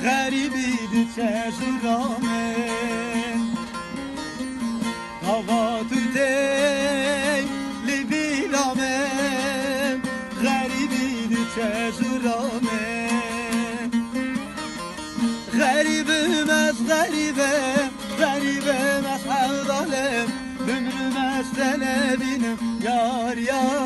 غریبی چشورامه هوا تو دی لیبیلامه غریبی چشورامه غریبم از غریبم غریبم از حق دالم ömrüm az sene benim yar yar